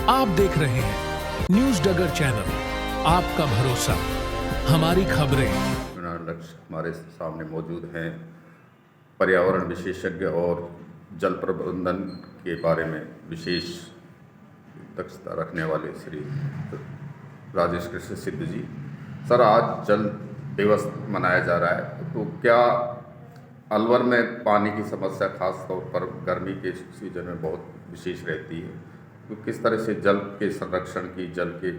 आप देख रहे हैं न्यूज डगर चैनल, आपका भरोसा हमारी खबरें। लक्ष्य हमारे सामने मौजूद हैं पर्यावरण विशेषज्ञ और जल प्रबंधन के बारे में विशेष दक्षता रखने वाले श्री राजेश कृष्ण सिद्ध जी। सर, आज जल दिवस मनाया जा रहा है, तो क्या अलवर में पानी की समस्या खास तौर पर गर्मी के सीजन में बहुत विशेष रहती है, तो किस तरह से जल के संरक्षण की, जल के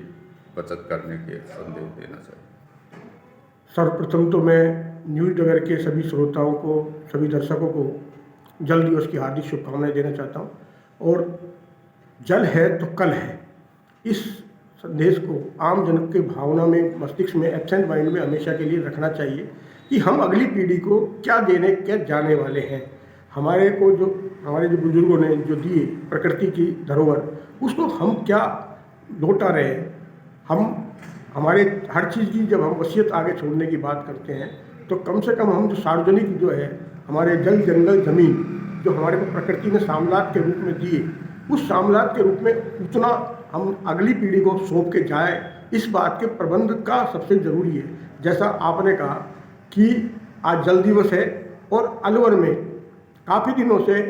बचत करने के संदेश देना चाहिए? सर्वप्रथम तो मैं न्यूज डगर के सभी श्रोताओं को, सभी दर्शकों को जल दिवस की हार्दिक शुभकामनाएं देना चाहता हूं। और जल है तो कल है, इस संदेश को आम जन के भावना में, मस्तिष्क में, एब्सेंट माइंड में हमेशा के लिए रखना चाहिए कि हम अगली पीढ़ी को क्या देने क्या जाने वाले हैं। हमारे जो बुजुर्गों ने जो दिए प्रकृति की धरोहर, उसको हम क्या लौटा रहे हैं। हमारे हर चीज़ की जब हम वसीयत आगे छोड़ने की बात करते हैं, तो कम से कम हम जो सार्वजनिक जो है हमारे जल, जंगल, ज़मीन जो हमारे को प्रकृति ने सामलात के रूप में दिए, उस सामलात के रूप में उतना हम अगली पीढ़ी को सौंप के जाए, इस बात के प्रबंध का सबसे ज़रूरी है। जैसा आपने कहा कि आज जल दिवस है और अलवर में काफ़ी दिनों से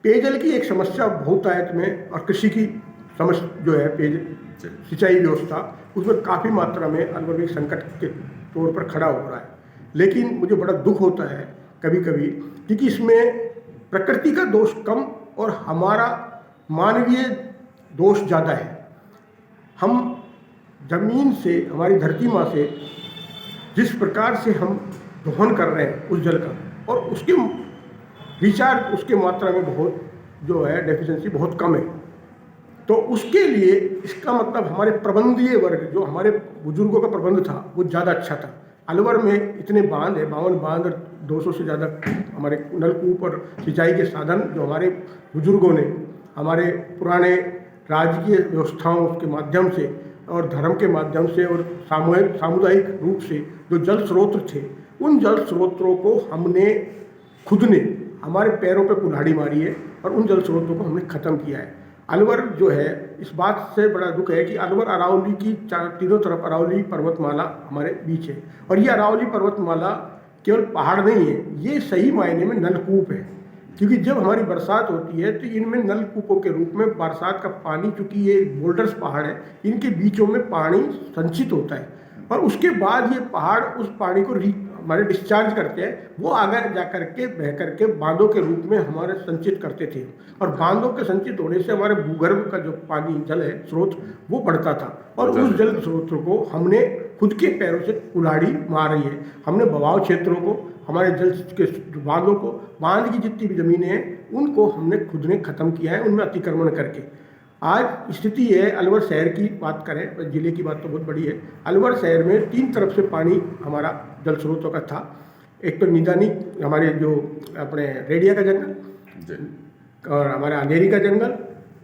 पेयजल की एक समस्या बहुतायत में, और कृषि की समस्या जो है पेयजल सिंचाई व्यवस्था, उसमें काफ़ी मात्रा में अलवर में संकट के तौर पर खड़ा हो रहा है। लेकिन मुझे बड़ा दुख होता है कभी कभी, क्योंकि इसमें प्रकृति का दोष कम और हमारा मानवीय दोष ज़्यादा है। हम जमीन से, हमारी धरती माँ से जिस प्रकार से हम दोहन कर रहे हैं उस जल का, और उसके रिचार्ज, उसके मात्रा में बहुत जो है डेफिशिएंसी बहुत कम है। तो उसके लिए इसका मतलब हमारे प्रबंधीय वर्ग, जो हमारे बुजुर्गों का प्रबंध था, वो ज़्यादा अच्छा था। अलवर में इतने बांध है, 52 बांध और 200 से ज़्यादा हमारे नलकूप और सिंचाई के साधन, जो हमारे बुजुर्गों ने हमारे पुराने राजकीय व्यवस्थाओं के माध्यम से और धर्म के माध्यम से और सामुदायिक रूप से जो जल स्रोत थे, उन जल स्रोतों को हमने खुद ने हमारे पैरों पे कुल्हाड़ी मारी है और उन जल स्रोतों को हमने ख़त्म किया है। अलवर जो है, इस बात से बड़ा दुख है कि अलवर अरावली की तीनों तरफ अरावली पर्वतमाला हमारे बीच है, और ये अरावली पर्वतमाला केवल पहाड़ नहीं है, ये सही मायने में नलकूप है। क्योंकि जब हमारी बरसात होती है तो इनमें नलकूपों के रूप में बरसात का पानी, चूँकि ये बोल्डर्स पहाड़ है, इनके बीचों में पानी संचित होता है, और उसके बाद ये पहाड़ उस पानी को हमारे डिस्चार्ज करते हैं, वो आगे जा करके बह करके बांधों के रूप में हमारे संचित करते थे, और बांधों के संचित होने से हमारे भूगर्भ का जो पानी जल है स्रोत, वो बढ़ता था, और उस जल स्रोतों को हमने खुद के पैरों से कुल्हाड़ी मार रही है। हमने बहाव क्षेत्रों को, हमारे जल के बांधों को, बांध की जितनी भी ज़मीनें हैं, उनको हमने खुद ने ख़त्म किया है, उनमें अतिक्रमण करके। आज स्थिति है, अलवर शहर की बात करें, ज़िले की बात तो बहुत बड़ी है। अलवर शहर में 3 तरफ से पानी हमारा जल स्रोतों का था। एक तो निदानी, हमारे जो अपने रेडिया का जंगल, और हमारे अंधेरी का जंगल,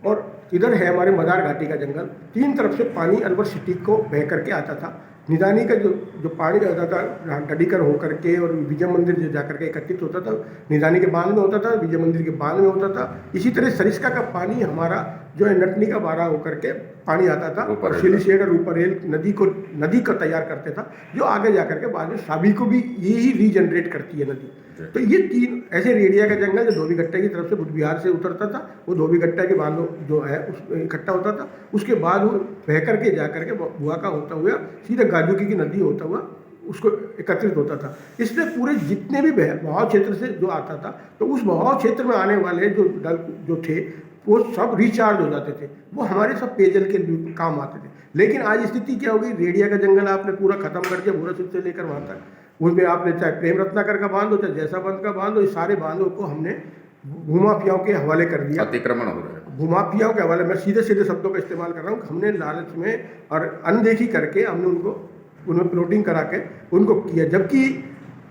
और इधर है हमारे मदार घाटी का जंगल। 3 तरफ से पानी अलवर सिटी को बह करके आता था। निदानी का जो पानी जाता था डडीकर होकर के और विजय मंदिर जो जाकर के एकत्रित होता था, निदानी के बांध में होता था, विजय मंदिर के बांध में होता था। इसी तरह सरिस्का का पानी हमारा जो है नटनी का बारा होकर के पानी आता था, और सिलीशेड और ऊपरेल नदी को तैयार करते था, जो आगे जाकर के बाद में साबी को भी यही रीजनरेट करती है नदी। तो ये 3 ऐसे रेडिया का जंगल जो धोबीगट्टा की तरफ से बुध बिहार से उतरता था, वो धोबीगट्टा के बांधों जो है उसमें इकट्ठा होता था, उसके बाद वो बह करके जा करके बुआ का होता हुआ सीधे गाजूकी की नदी होता हुआ उसको एकत्रित होता था। इसलिए पूरे जितने भी बहाव क्षेत्र से जो आता था, तो उस बहाव क्षेत्र में आने वाले जो थे, वो सब रिचार्ज हो जाते थे, वो हमारे सब पेयजल के काम आते थे। लेकिन आज स्थिति क्या हो गई, रेडिया का जंगल आपने पूरा खत्म करके भूरासिद्ध से लेकर वहाँ तक, उसमें आपने चाहे प्रेम रत्नाकर का बांध हो, चाहे जैसा बांध का बांध हो, इस सारे बांधों को हमने भूमाफियाओं के हवाले कर दिया। अतिक्रमण हो रहा है, भूमाफियाओं के हवाले, मैं सीधे सीधे शब्दों का इस्तेमाल कर रहा हूँ। हमने लालच में और अनदेखी करके हमने उनमें प्लॉटिंग करा के उनको किया, जबकि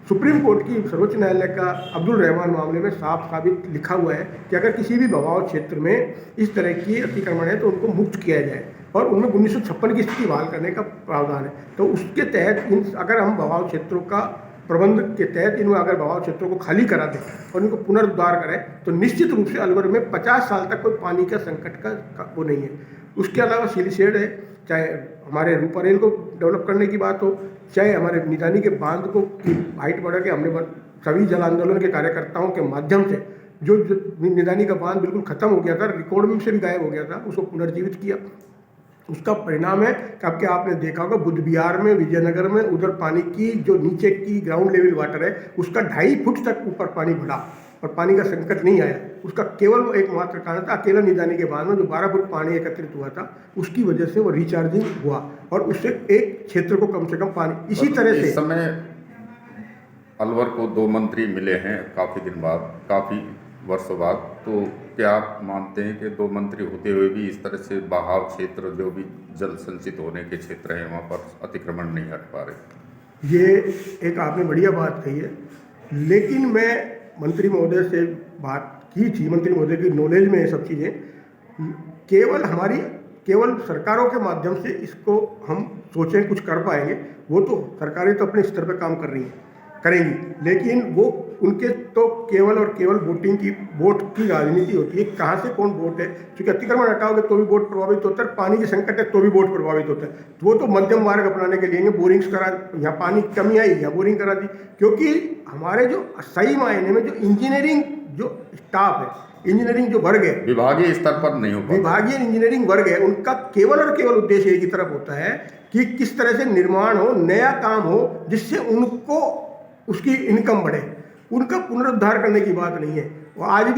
सुप्रीम कोर्ट की, सर्वोच्च न्यायालय का अब्दुल रहमान मामले में साफ साबित लिखा हुआ है कि अगर किसी भी बहाव क्षेत्र में इस तरह की अतिक्रमण है तो उनको मुक्त किया जाए, और उनमें 1956 की स्थिति बहाल करने का प्रावधान है। तो उसके तहत अगर हम बहाव क्षेत्रों का प्रबंध के तहत इनको अगर बहाव क्षेत्रों को खाली करा दें और इनको पुनरुद्धार करें, तो निश्चित रूप से अलवर में 50 साल तक कोई पानी का संकट का वो नहीं है। उसके अलावा सिलीसेड है, चाहे हमारे रूपा रेल को डेवलप करने की बात हो, चाहे हमारे निदानी के बांध को की हाइट बढ़ा के हमने सभी जल आंदोलन के कार्यकर्ताओं के माध्यम से जो निदानी का बांध बिल्कुल खत्म हो गया था, रिकॉर्ड में से भी गायब हो गया था, उसको पुनर्जीवित किया। उसका परिणाम है कि आपने देखा होगा बुद्ध विहार में, विजयनगर में, उधर पानी की जो नीचे की ग्राउंड लेवल वाटर है उसका 2.5 फुट तक ऊपर पानी बढ़ा और पानी का संकट नहीं आया। उसका केवल एकमात्र कारण था अकेला निदानी के बाद में जो 12 फुट पानी एकत्रित हुआ था, उसकी वजह से वो रिचार्जिंग हुआ और उससे एक क्षेत्र को कम से कम पानी इसी तरह से। इस समय अलवर को 2 मंत्री मिले हैं काफ़ी दिन बाद, काफ़ी वर्षों बाद, तो क्या आप मानते हैं कि 2 मंत्री होते हुए भी इस तरह से बहाव क्षेत्र जो भी जल संचित होने के क्षेत्र हैं वहाँ पर अतिक्रमण नहीं हट पा रहे? ये एक आपने बढ़िया बात कही है, लेकिन मैं मंत्री महोदय से बात की थी, मंत्री महोदय की नॉलेज में ये सब चीज़ें केवल सरकारों के माध्यम से इसको हम सोचें कुछ कर पाएंगे, वो तो सरकारें तो अपने स्तर पर काम करेंगी, लेकिन वो उनके तो केवल और केवल वोट की राजनीति होती है, कहाँ से कौन वोट है, क्योंकि अतिक्रमण हटाओगे तो भी वोट प्रभावित होता है, पानी की संकट है तो भी वोट प्रभावित होता है, तो वो तो मध्यम मार्ग अपनाने के लिए बोरिंग्स करा, यहाँ पानी की कमी आई यहाँ बोरिंग करा दी, क्योंकि हमारे जो सही मायने में जो इंजीनियरिंग जो स्टाफ है, इंजीनियरिंग जो वर्ग है, विभागीय स्तर पर नहीं हो पाता, विभागीय इंजीनियरिंग वर्ग है, उनका केवल और केवल उद्देश्य एक ही तरफ होता है कि किस तरह से निर्माण हो, नया काम हो, जिससे उनको उसकी इनकम बढ़े, उनका पुनरुद्धार करने की बात नहीं है। वो आज भी